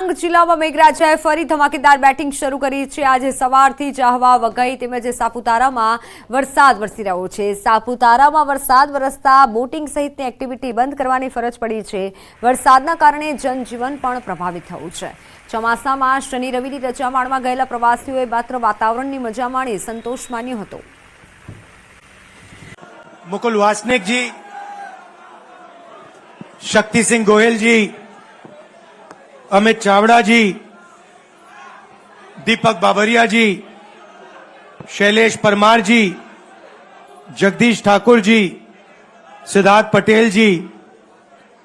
ડાંગ જિલ્લામાં મેઘરાજાએ ફરી ધમાકેદાર બેટિંગ શરૂ કરી છે। આજે સવારથી જ હવા વગાઈ તેમજ સાપુતારામાં વરસાદ વરસી રહ્યો છે। સાપુતારામાં વરસાદ વરસતા બોટિંગ સહિતની એક્ટિવિટી બંધ કરવાની ફરજ પડી છે। વરસાદના કારણે જનજીવન પણ પ્રભાવિત થયું છે। ચોમાસામાં શનિ રવિની રજા માણવા ગયેલા પ્રવાસીઓએ માત્ર વાતાવરણની મજા માણી સંતોષ માન્યો હતો। मुकुल वासनिक जी, शक्ति सिंह गोयल जी, अमित चावड़ा जी, दीपक बाबरिया जी, शैलेश परमार जी, जगदीश ठाकुर जी, सिद्धार्थ पटेल जी,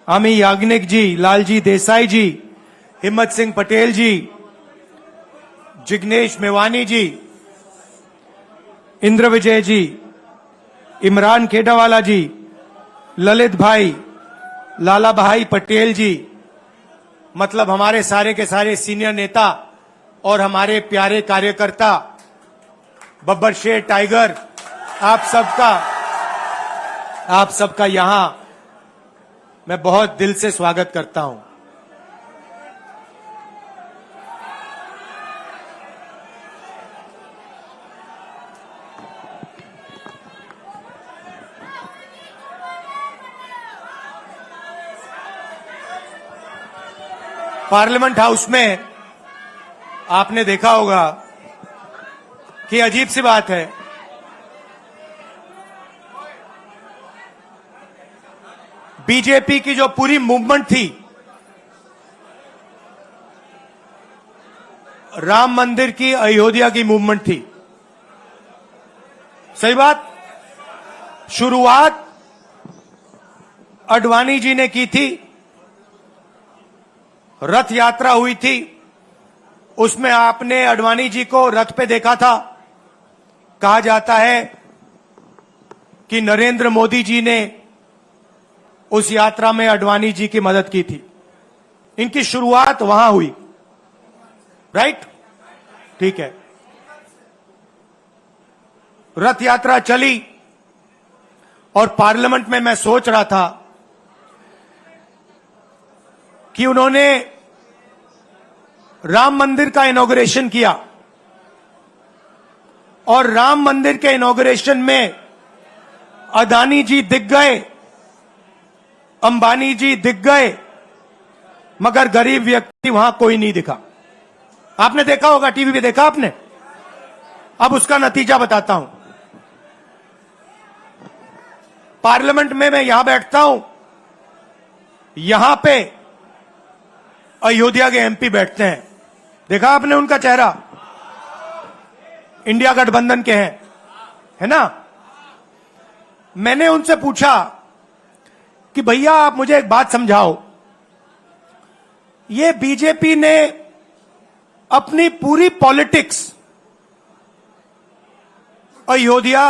अमी याग्निक जी, लालजी देसाई जी, हिम्मत सिंह पटेल जी, जिग्नेश मेवानी जी, इंद्र विजय जी, इमरान खेडावाला जी, ललित भाई, लाला भाई पटेल जी, मतलब हमारे सारे के सारे सीनियर नेता और हमारे प्यारे कार्यकर्ता, बब्बर शेर टाइगर, आप सबका यहां मैं बहुत दिल से स्वागत करता हूं। पार्लियामेंट हाउस में आपने देखा होगा कि अजीब सी बात है, बीजेपी की जो पूरी मूवमेंट थी, राम मंदिर की, अयोध्या की मूवमेंट थी। सही बात। शुरुआत अडवाणी जी ने की थी, रथ यात्रा हुई थी, उसमें आपने अडवाणी जी को रथ पे देखा था। कहा जाता है कि नरेंद्र मोदी जी ने उस यात्रा में अडवाणी जी की मदद की थी। इनकी शुरुआत वहां हुई, राइट? ठीक है। रथ यात्रा चली और पार्लियामेंट में मैं सोच रहा था कि उन्होंने राम मंदिर का इनॉग्रेशन किया और राम मंदिर के इनॉग्रेशन में अदानी जी दिख गए, अंबानी जी दिख गए, मगर गरीब व्यक्ति वहां कोई नहीं दिखा। आपने देखा होगा, टीवी पे देखा आपने। अब उसका नतीजा बताता हूं। पार्लियामेंट में मैं यहां बैठता हूं, यहां पे अयोध्या के एमपी बैठते हैं। देखा आपने उनका चेहरा, इंडिया गठबंधन के हैं, है ना। मैंने उनसे पूछा कि भैया आप मुझे एक बात समझाओ, ये बीजेपी ने अपनी पूरी पॉलिटिक्स अयोध्या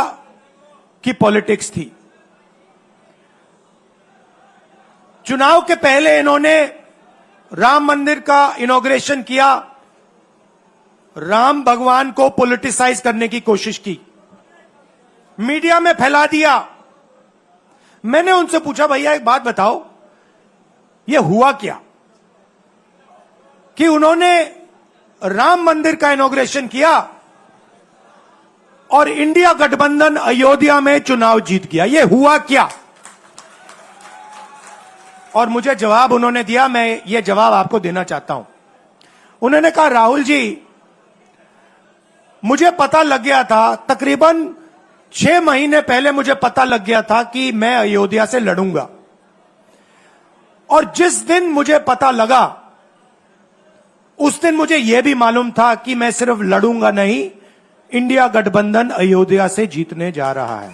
की पॉलिटिक्स थी। चुनाव के पहले इन्होंने राम मंदिर का इनॉग्रेशन किया, राम भगवान को पॉलिटिसाइज करने की कोशिश की, मीडिया में फैला दिया। मैंने उनसे पूछा भैया एक बात बताओ, यह हुआ क्या कि उन्होंने राम मंदिर का इनॉग्रेशन किया और इंडिया गठबंधन अयोध्या में चुनाव जीत गया, यह हुआ क्या? और मुझे जवाब उन्होंने दिया, मैं ये जवाब आपको देना चाहता हूं। उन्होंने कहा राहुल जी, मुझे पता लग गया था, तकरीबन 6 महीने पहले मुझे पता लग गया था कि मैं अयोध्या से लड़ूंगा, और जिस दिन मुझे पता लगा उस दिन मुझे यह भी मालूम था कि मैं सिर्फ लड़ूंगा नहीं, इंडिया गठबंधन अयोध्या से जीतने जा रहा है।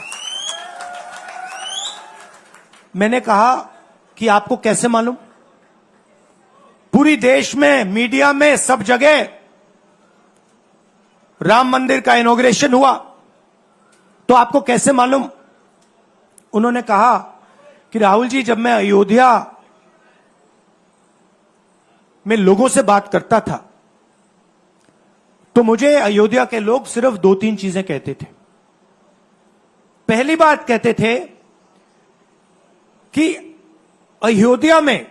मैंने कहा कि आपको कैसे मालूम? पूरी देश में, मीडिया में, सब जगह राम मंदिर का इनॉग्रेशन हुआ, तो आपको कैसे मालूम? उन्होंने कहा कि राहुल जी, जब मैं अयोध्या में लोगों से बात करता था तो मुझे अयोध्या के लोग सिर्फ 2-3 चीजें कहते थे। पहली बात कहते थे कि अयोध्या में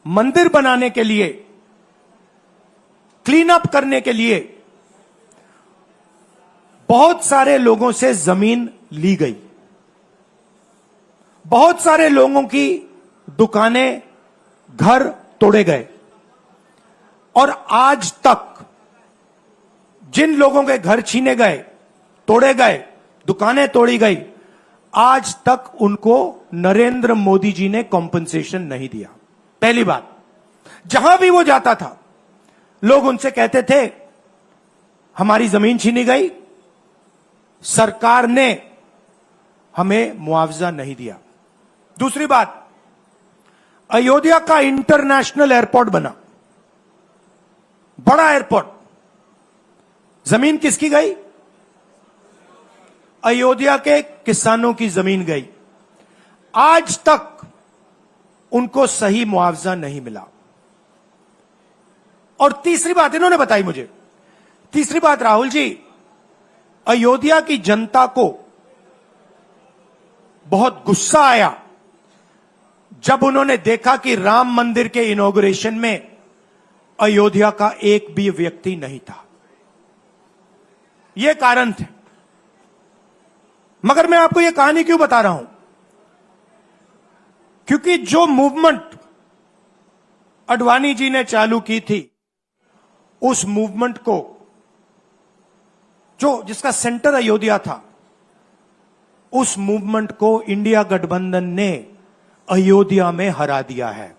मंदिर बनाने के लिए, क्लीन अप करने के लिए बहुत सारे लोगों से जमीन ली गई। बहुत सारे लोगों की दुकानें, घर तोड़े गए। और आज तक जिन लोगों के घर छीने गए, तोड़े गए, दुकानें तोड़ी गई, आज तक उनको नरेंद्र मोदी जी ने कॉम्पनसेशन नहीं दिया। पहली बात, जहां भी वो जाता था लोग उनसे कहते थे हमारी जमीन छीनी गई, सरकार ने हमें मुआवजा नहीं दिया। दूसरी बात, अयोध्या का इंटरनेशनल एयरपोर्ट बना, बड़ा एयरपोर्ट, जमीन किसकी गई? अयोध्या के किसानों की जमीन गई। आज तक उनको सही मुआवजा नहीं मिला। और तीसरी बात इन्होंने बताई मुझे, तीसरी बात राहुल जी, अयोध्या की जनता को बहुत गुस्सा आया जब उन्होंने देखा कि राम मंदिर के इनॉग्रेशन में अयोध्या का एक भी व्यक्ति नहीं था। यह कारण थे। मगर मैं आपको यह कहानी क्यों बता रहा हूं? क्योंकि जो मूवमेंट अडवाणी जी ने चालू की थी, उस मूवमेंट को, जिसका सेंटर अयोध्या था, उस मूवमेंट को इंडिया गठबंधन ने अयोध्या में हरा दिया है।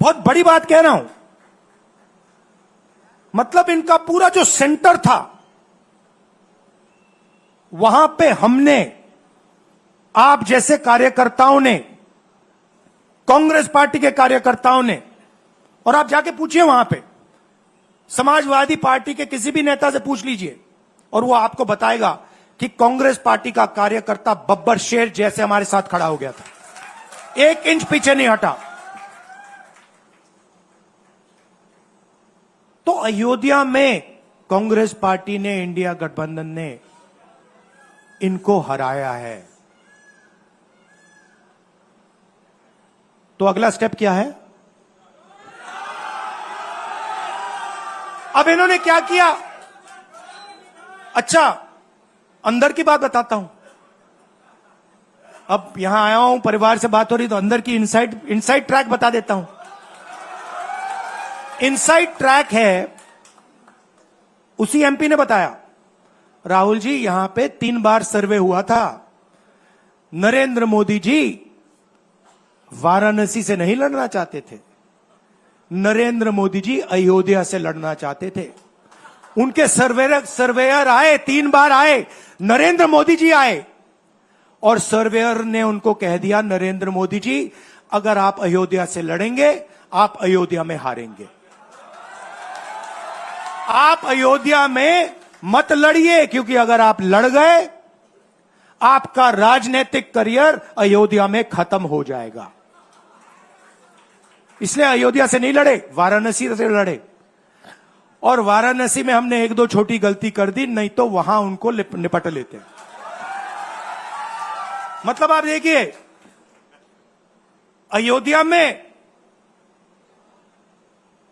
बहुत बड़ी बात कह रहा हूं। मतलब इनका पूरा जो सेंटर था, वहां पे हमने, आप जैसे कार्यकर्ताओं ने, कांग्रेस पार्टी के कार्यकर्ताओं ने, और आप जाके पूछिए वहां पे, समाजवादी पार्टी के किसी भी नेता से पूछ लीजिए और वो आपको बताएगा कि कांग्रेस पार्टी का कार्यकर्ता बब्बर शेर जैसे हमारे साथ खड़ा हो गया था, 1 इंच पीछे नहीं हटा। तो अयोध्या में कांग्रेस पार्टी ने, इंडिया गठबंधन ने इनको हराया है। तो अगला स्टेप क्या है? अब इन्होंने क्या किया? अच्छा, अंदर की बात बताता हूं। अब यहां आया हूं, परिवार से बात हो रही, तो अंदर की इनसाइड ट्रैक बता देता हूं। इनसाइड ट्रैक है, उसी एमपी ने बताया, राहुल जी यहां पे 3 बार सर्वे हुआ था। नरेंद्र मोदी जी वाराणसी से नहीं लड़ना चाहते थे, नरेंद्र मोदी जी अयोध्या से लड़ना चाहते थे। उनके सर्वेयर आए, 3 बार आए, नरेंद्र मोदी जी आए, और सर्वेयर ने उनको कह दिया, नरेंद्र मोदी जी अगर आप अयोध्या से लड़ेंगे, आप अयोध्या में हारेंगे। आप अयोध्या में मत लड़िए, क्योंकि अगर आप लड़ गए, आपका राजनीतिक करियर अयोध्या में खत्म हो जाएगा। इसलिए अयोध्या से नहीं लड़े, वाराणसी से लड़े। और वाराणसी में हमने 1-2 छोटी गलती कर दी, नहीं तो वहां उनको निपट लेते। मतलब आप देखिए, अयोध्या में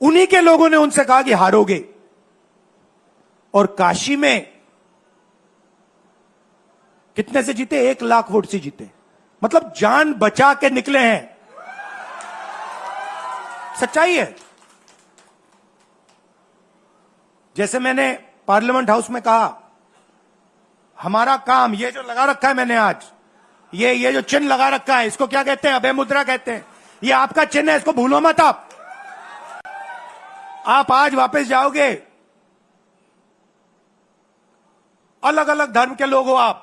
उन्हीं के लोगों ने उनसे कहा कि हारोगे, और काशी में कितने से जीते? 1 लाख वोट से जीते। मतलब जान बचा के निकले हैं। सच्चाई है। जैसे मैंने पार्लियामेंट हाउस में कहा, हमारा काम, ये जो लगा रखा है मैंने आज, ये जो चिन्ह लगा रखा है, इसको क्या कहते हैं? अभय मुद्रा कहते हैं। ये आपका चिन्ह है, इसको भूलो मत। आप आज वापस जाओगे, अलग अलग धर्म के लोग हो आप,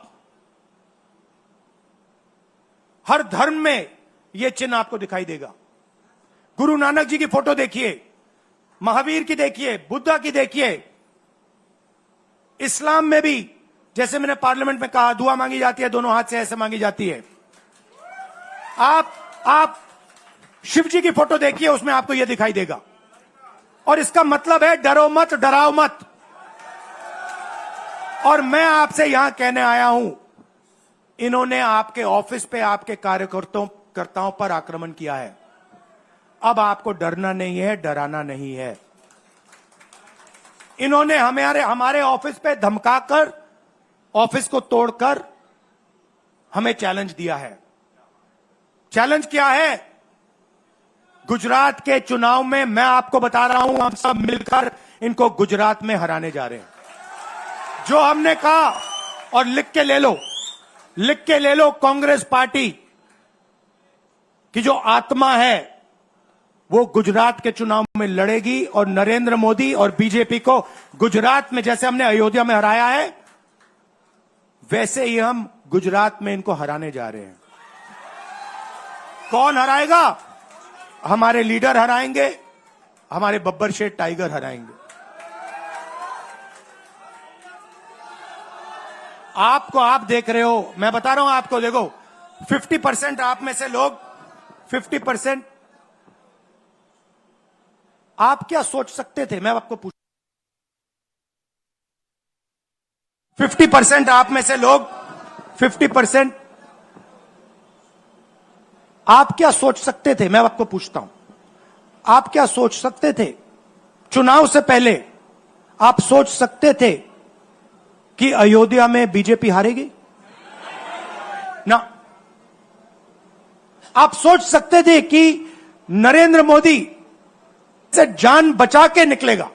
हर धर्म में यह चिन्ह आपको दिखाई देगा। गुरु नानक जी की फोटो देखिए, महावीर की देखिए, बुद्धा की देखिए। इस्लाम में भी, जैसे मैंने पार्लियामेंट में कहा, दुआ मांगी जाती है, दोनों हाथ से ऐसे मांगी जाती है। आप शिव जी की फोटो देखिए, उसमें आपको यह दिखाई देगा। और इसका मतलब है डरो मत, डराओ मत। और मैं आपसे यहां कहने आया हूं, इन्होंने आपके ऑफिस पे, आपके कार्यकर्ताओं कार्यकर्ताओं पर आक्रमण किया है। अब आपको डरना नहीं है, डराना नहीं है। इन्होंने हमारे ऑफिस पे धमकाकर, ऑफिस को तोड़कर हमें चैलेंज दिया है। चैलेंज क्या है? गुजरात के चुनाव में मैं आपको बता रहा हूं, हम सब मिलकर इनको गुजरात में हराने जा रहे हैं। जो हमने कहा, और लिख के ले लो, कांग्रेस पार्टी की जो आत्मा है वो गुजरात के चुनाव में लड़ेगी और नरेंद्र मोदी और बीजेपी को गुजरात में, जैसे हमने अयोध्या में हराया है, वैसे ही हम गुजरात में इनको हराने जा रहे हैं। कौन हराएगा? हमारे लीडर हराएंगे, हमारे बब्बर शेठ टाइगर हराएंगे। आप देख रहे हो, मैं बता रहा हूं आपको, देखो 50% आप में से लोग, 50% आप क्या सोच सकते थे? मैं आपको पूछ, 50% आप में से लोग, 50% आप क्या सोच सकते थे? मैं आपको पूछता हूं, आप क्या सोच सकते थे? चुनाव से पहले आप सोच सकते थे कि अयोध्या में बीजेपी हारेगी? ना। आप सोच सकते थे कि नरेंद्र मोदी से जान बचा के निकलेगा?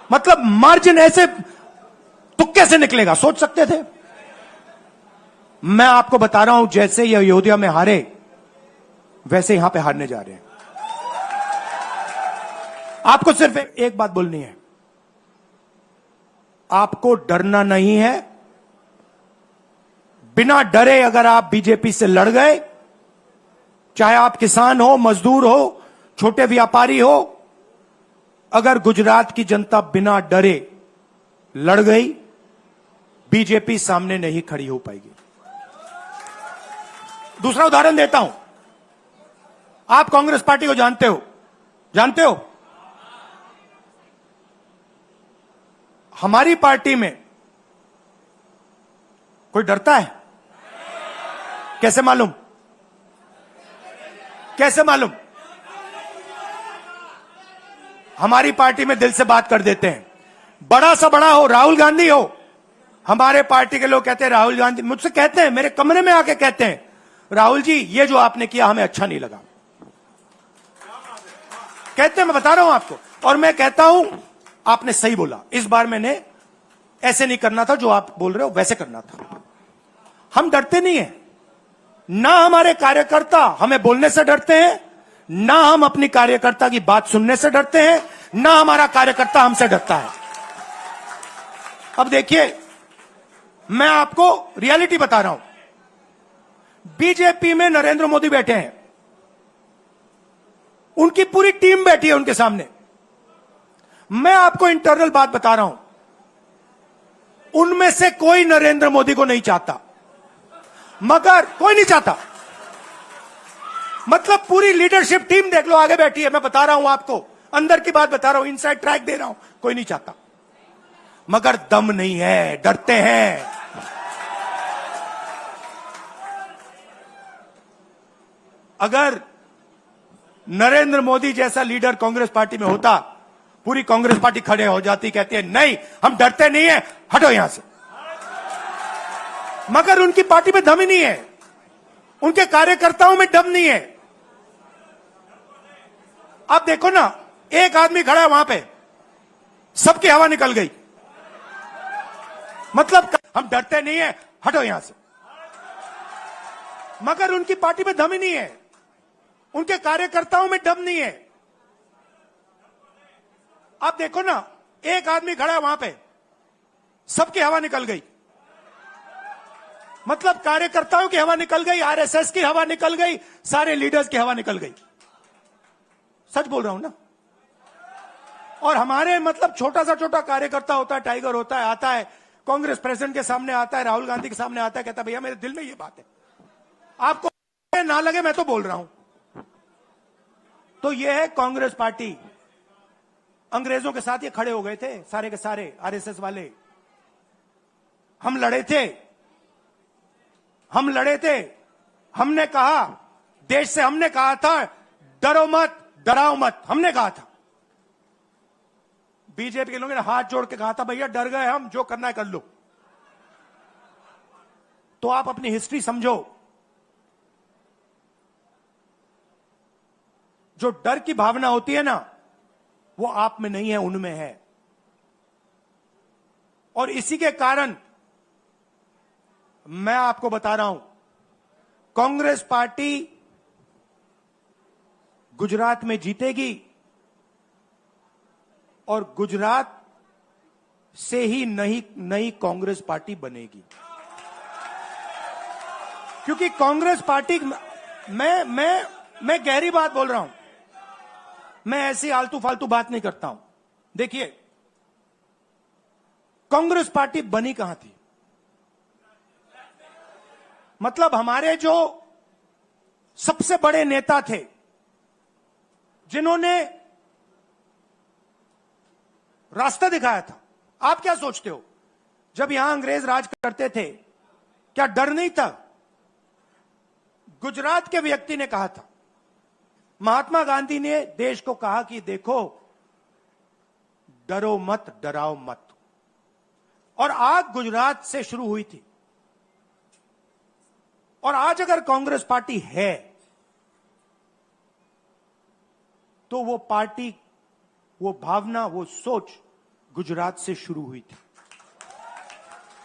मतलब मार्जिन ऐसे तुक्के से निकलेगा, सोच सकते थे? मैं आपको बता रहा हूं, जैसे ये अयोध्या में हारे, वैसे यहां पे हारने जा रहे हैं। आपको सिर्फ एक बात बोलनी है, आपको डरना नहीं है। बिना डरे अगर आप बीजेपी से लड़ गए, चाहे आप किसान हो, मजदूर हो, छोटे व्यापारी हो, अगर गुजरात की जनता बिना डरे लड़ गई, बीजेपी सामने नहीं खड़ी हो पाएगी। दूसरा उदाहरण देता हूं, आप कांग्रेस पार्टी को जानते हो? हमारी पार्टी में कोई डरता है? कैसे मालूम? हमारी पार्टी में दिल से बात कर देते हैं। बड़ा सा बड़ा हो, राहुल गांधी हो, हमारे पार्टी के लोग कहते हैं राहुल गांधी, मुझसे कहते हैं, मेरे कमरे में आके कहते हैं, राहुल जी ये जो आपने किया हमें अच्छा नहीं लगा। कहते हैं, मैं बता रहा हूं आपको, और मैं कहता हूं आपने सही बोला, इस बार मैंने ऐसे नहीं करना था, जो आप बोल रहे हो वैसे करना था। हम डरते नहीं है, ना हमारे कार्यकर्ता हमें बोलने से डरते हैं, ना हम अपनी कार्यकर्ता की बात सुनने से डरते हैं, ना हमारा कार्यकर्ता हमसे डरता है। अब देखिए, मैं आपको रियलिटी बता रहा हूं। बीजेपी में नरेंद्र मोदी बैठे हैं, उनकी पूरी टीम बैठी है उनके सामने। मैं आपको इंटरनल बात बता रहा हूं, उनमें से कोई नरेंद्र मोदी को नहीं चाहता, मगर कोई नहीं चाहता। मतलब पूरी लीडरशिप टीम देख लो, आगे बैठी है। मैं बता रहा हूं आपको, अंदर की बात बता रहा हूं, इनसाइड ट्रैक दे रहा हूं, कोई नहीं चाहता, मगर दम नहीं है, डरते हैं। अगर नरेंद्र मोदी जैसा लीडर कांग्रेस पार्टी में होता, पूरी कांग्रेस पार्टी खड़े हो जाती, कहती है नहीं हम डरते नहीं है, हटो यहां से। मगर उनकी पार्टी में दम ही नहीं है, उनके कार्यकर्ताओं में दम नहीं है। आप देखो ना, एक आदमी खड़ा है वहां पे, सबकी हवा निकल गई। मतलब हम डरते नहीं है, हटो यहां से। मगर उनकी पार्टी में दम ही नहीं है, उनके कार्यकर्ताओं में दम नहीं है। आप देखो ना, एक आदमी खड़ा है वहां पे, सबकी हवा निकल गई। मतलब कार्यकर्ताओं की हवा निकल गई, आरएसएस की हवा निकल गई, सारे लीडर्स की हवा निकल गई। सच बोल रहा हूं ना। और हमारे मतलब छोटा कार्यकर्ता होता है, टाइगर होता है, आता है कांग्रेस प्रेसिडेंट के सामने, आता है राहुल गांधी के सामने, आता है, कहता है भैया मेरे दिल में ये बात है, आपको ना लगे मैं तो बोल रहा हूं। तो ये है कांग्रेस पार्टी। अंग्रेजों के साथ ये खड़े हो गए थे सारे के सारे आरएसएस वाले। हम लड़े थे, हमने कहा देश से हमने कहा था डरो मत, डराओ मत, हमने कहा था। बीजेपी के लोगों ने हाथ जोड़ के कहा था भैया डर गए हम, जो करना है कर लो। तो आप अपनी हिस्ट्री समझो। जो डर की भावना होती है ना, वो आप में नहीं है, उनमें है। और इसी के कारण मैं आपको बता रहा हूं, कांग्रेस पार्टी गुजरात में जीतेगी और गुजरात से ही नई कांग्रेस पार्टी बनेगी। क्योंकि कांग्रेस पार्टी, मैं गहरी बात बोल रहा हूं, मैं ऐसी आलतू फालतू बात नहीं करता हूं। देखिए, कांग्रेस पार्टी बनी कहां थी? मतलब हमारे जो सबसे बड़े नेता थे, जिन्होंने रास्ता दिखाया था। आप क्या सोचते हो, जब यहां अंग्रेज राज करते थे, क्या डर नहीं था? गुजरात के व्यक्ति ने कहा था, महात्मा गांधी ने देश को कहा कि देखो, डरो मत, डराओ मत। और आग गुजरात से शुरू हुई थी। और आज अगर कांग्रेस पार्टी है, तो वो पार्टी, वो भावना, वो सोच गुजरात से शुरू हुई थी।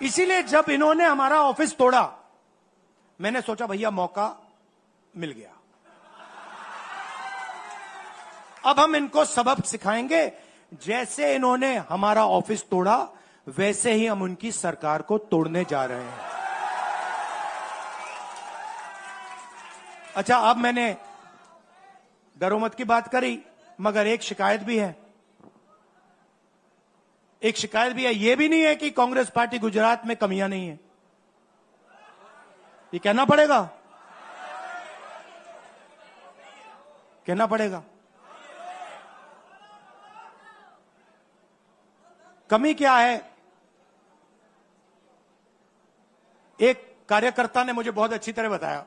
इसीलिए जब इन्होंने हमारा ऑफिस तोड़ा, मैंने सोचा भैया मौका मिल गया, अब हम इनको सबक सिखाएंगे। जैसे इन्होंने हमारा ऑफिस तोड़ा, वैसे ही हम उनकी सरकार को तोड़ने जा रहे हैं। अच्छा, अब मैंने डरो मत की बात करी, मगर एक शिकायत भी है। एक शिकायत भी है। यह भी नहीं है कि कांग्रेस पार्टी गुजरात में कमियां नहीं है, ये कहना पड़ेगा, कहना पड़ेगा। कमी क्या है? एक कार्यकर्ता ने मुझे बहुत अच्छी तरह बताया,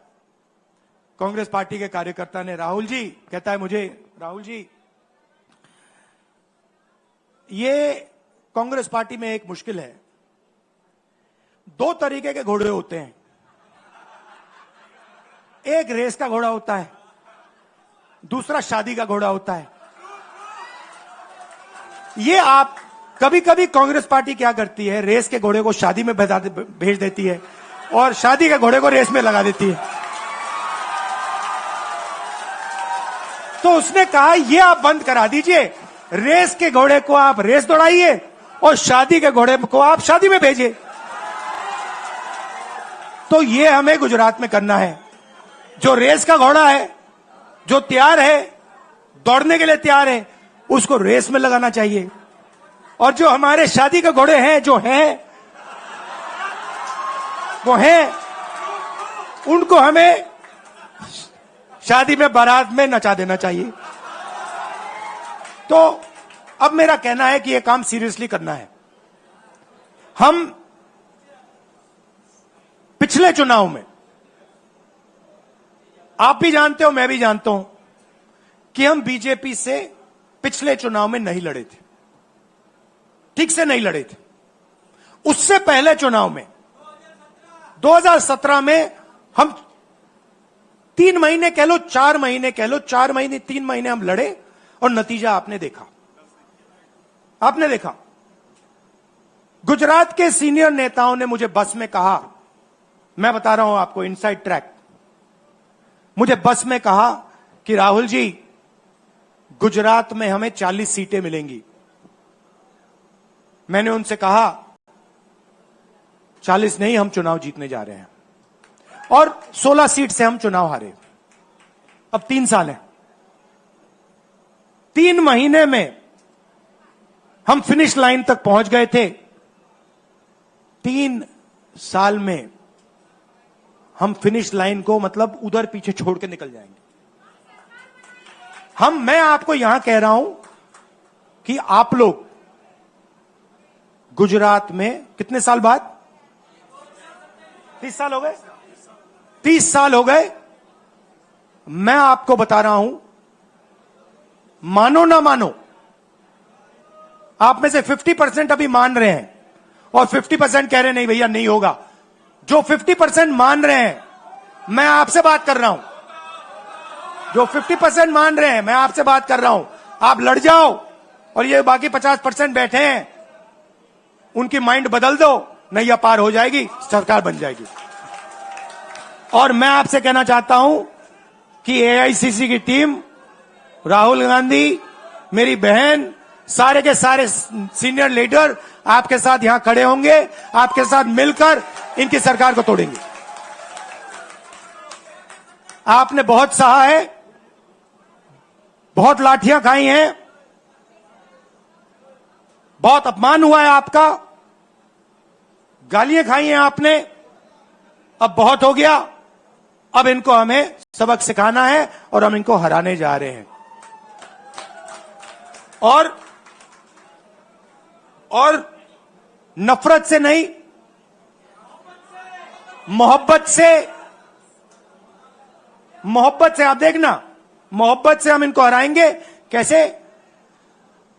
कांग्रेस पार्टी के कार्यकर्ता ने, राहुल जी, कहता है मुझे, राहुल जी, ये कांग्रेस पार्टी में एक मुश्किल है, दो तरीके के घोड़े होते हैं। एक रेस का घोड़ा होता है, दूसरा शादी का घोड़ा होता है। ये आप कभी कभी कांग्रेस पार्टी क्या करती है, रेस के घोड़े को शादी में भेज देती है और शादी के घोड़े को रेस में लगा देती है। तो उसने कहा ये आप बंद करा दीजिए, रेस के घोड़े को आप रेस दौड़ाइए और शादी के घोड़े को आप शादी में भेजिए। तो ये हमें गुजरात में करना है। जो रेस का घोड़ा है, जो तैयार है, दौड़ने के लिए तैयार है, उसको रेस में लगाना चाहिए। और जो हमारे शादी के घोड़े हैं, जो हैं, वो हैं, उनको हमें शादी में, बारात में नचा देना चाहिए। तो अब मेरा कहना है कि यह काम सीरियसली करना है। हम पिछले चुनाव में, आप भी जानते हो, मैं भी जानता हूं कि हम बीजेपी से पिछले चुनाव में नहीं लड़े थे, ठीक से नहीं लड़े थे। उससे पहले चुनाव में 2017 में हम 3 महीने कह लो, 4 महीने कह लो, 4 महीने 3 महीने हम लड़े और नतीजा आपने देखा। आपने देखा, गुजरात के सीनियर नेताओं ने मुझे बस में कहा, मैं बता रहा हूं आपको इनसाइड ट्रैक, मुझे बस में कहा कि राहुल जी, गुजरात में हमें 40 सीटें मिलेंगी। मैंने उनसे कहा 40 नहीं, हम चुनाव जीतने जा रहे हैं। और 16 सीट से हम चुनाव हारे। अब 3 साल है, 3 महीने में हम फिनिश लाइन तक पहुंच गए थे। 3 साल में हम फिनिश लाइन को, मतलब उधर पीछे छोड़ के निकल जाएंगे। मैं आपको यहां कह रहा हूं कि आप लोग गुजरात में कितने साल बाद, 30 साल हो गए, 30 साल हो गए, मैं आपको बता रहा हूं, मानो ना मानो, आप में से 50% अभी मान रहे हैं और 50% कह रहे नहीं भैया नहीं होगा। जो 50% मान रहे हैं, मैं आपसे बात कर रहा हूं। जो 50% मान रहे हैं, मैं आपसे बात कर रहा हूं। आप लड़ जाओ और ये बाकी 50% बैठे हैं, उनकी माइंड बदल दो, नैया पार हो जाएगी, सरकार बन जाएगी। और मैं आपसे कहना चाहता हूं कि एआईसीसी की टीम, राहुल गांधी, मेरी बहन, सारे के सारे सीनियर लीडर आपके साथ यहां खड़े होंगे, आपके साथ मिलकर इनकी सरकार को तोड़ेंगे। आपने बहुत सहा है, बहुत लाठियां खाई हैं, बहुत अपमान हुआ है आपका, गालियां खाई हैं आपने, अब बहुत हो गया। अब इनको हमें सबक सिखाना है और हम इनको हराने जा रहे हैं। और नफरत से नहीं, मोहब्बत से आप देखना, मोहब्बत से हम इनको हराएंगे। कैसे?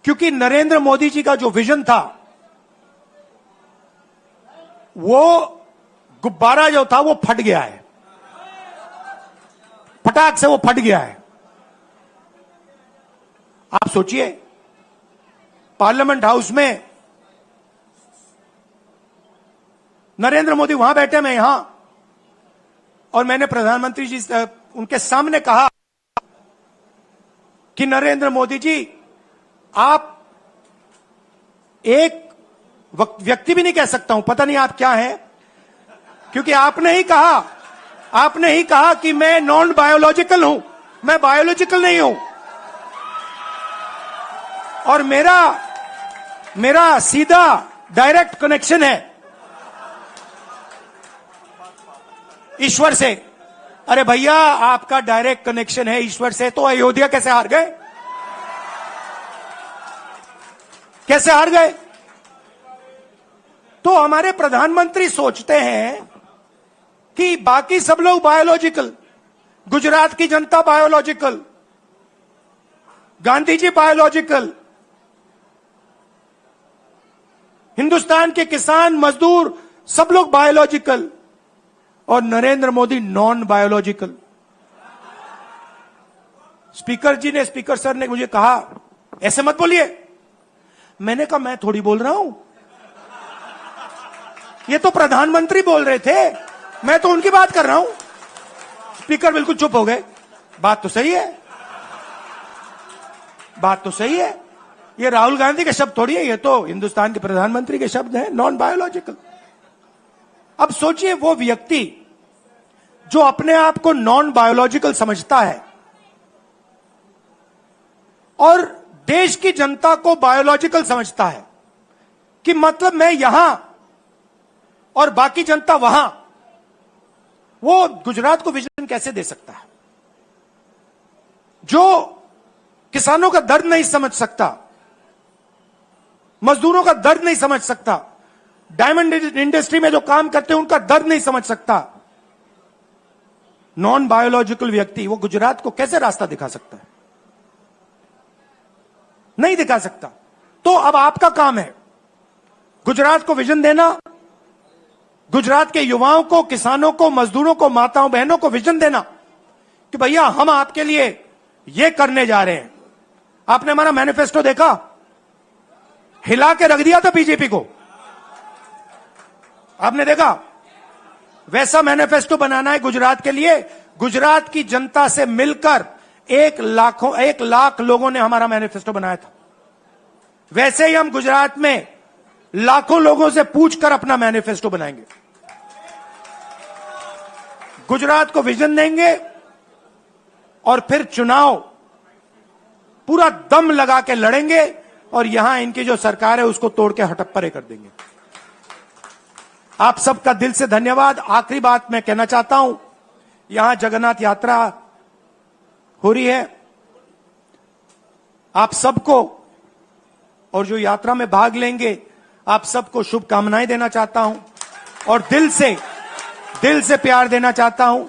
क्योंकि नरेंद्र मोदी जी का जो विजन था, वो गुब्बारा जो था वो फट गया है, फटाक से वो फट गया है। आप सोचिए, पार्लियामेंट हाउस में नरेंद्र मोदी वहां बैठे, मैं यहां, और मैंने प्रधानमंत्री जी उनके सामने कहा कि नरेंद्र मोदी जी, आप एक व्यक्ति भी नहीं कह सकता हूं, पता नहीं आप क्या हैं, क्योंकि आपने ही कहा कि मैं नॉन बायोलॉजिकल हूं, मैं बायोलॉजिकल नहीं हूं, और मेरा सीधा डायरेक्ट कनेक्शन है ईश्वर से। अरे भैया, आपका डायरेक्ट कनेक्शन है ईश्वर से, तो अयोध्या कैसे हार गए? कैसे हार गए? तो हमारे प्रधानमंत्री सोचते हैं कि बाकी सब लोग बायोलॉजिकल, गुजरात की जनता बायोलॉजिकल, गांधी जी बायोलॉजिकल, हिंदुस्तान के किसान मजदूर सब लोग बायोलॉजिकल, और Narendra Modi non biological. Speaker sir ने मुझे कहा, ऐसे मत बोलिए। मैंने कहा, मैं थोड़ी बोल रहा हूं, ये तो प्रधानमंत्री बोल रहे थे, मैं तो उनकी बात कर रहा हूं। स्पीकर बिल्कुल चुप हो गए। बात तो सही है, बात तो सही है, ये राहुल गांधी के शब्द थोड़ी है, ये तो हिंदुस्तान के प्रधानमंत्री के शब्द हैं, नॉन बायोलॉजिकल। अब सोचिए, वो व्यक्ति जो अपने आप को नॉन बायोलॉजिकल समझता है और देश की जनता को बायोलॉजिकल समझता है, कि मतलब मैं यहां और बाकी जनता वहां, वो गुजरात को विजन कैसे दे सकता है? जो किसानों का दर्द नहीं समझ सकता, मजदूरों का दर्द नहीं समझ सकता, डायमंड इंडस्ट्री में जो काम करते हैं उनका दर्द नहीं समझ सकता, नॉन बायोलॉजिकल व्यक्ति, वो गुजरात को कैसे रास्ता दिखा सकता है? नहीं दिखा सकता। तो अब आपका काम है गुजरात को विजन देना, गुजरात के युवाओं को, किसानों को, मजदूरों को, माताओं बहनों को विजन देना कि भैया हम आपके लिए ये करने जा रहे हैं। आपने हमारा मैनिफेस्टो देखा, हिला के रख दिया था बीजेपी को, आपने देखा? वैसा मैनिफेस्टो बनाना है गुजरात के लिए। गुजरात की जनता से मिलकर 1 लाख लोगों ने हमारा मैनिफेस्टो बनाया था। वैसे ही हम गुजरात में लाखों लोगों से पूछकर अपना मैनिफेस्टो बनाएंगे, गुजरात को विजन देंगे, और फिर चुनाव पूरा दम लगा के लड़ेंगे, और यहां इनकी जो सरकार है उसको तोड़ के हटप्परे कर देंगे। आप सबका दिल से धन्यवाद। आखिरी बात मैं कहना चाहता हूं, यहां जगन्नाथ यात्रा हो रही है, आप सबको, और जो यात्रा में भाग लेंगे, आप सबको शुभकामनाएं देना चाहता हूं, और दिल से प्यार देना चाहता हूं।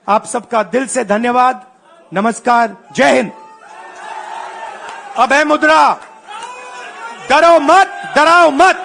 आप सबका दिल से धन्यवाद। नमस्कार, जय हिंद। अब है मुद्रा, डरो मत, डराओ मत।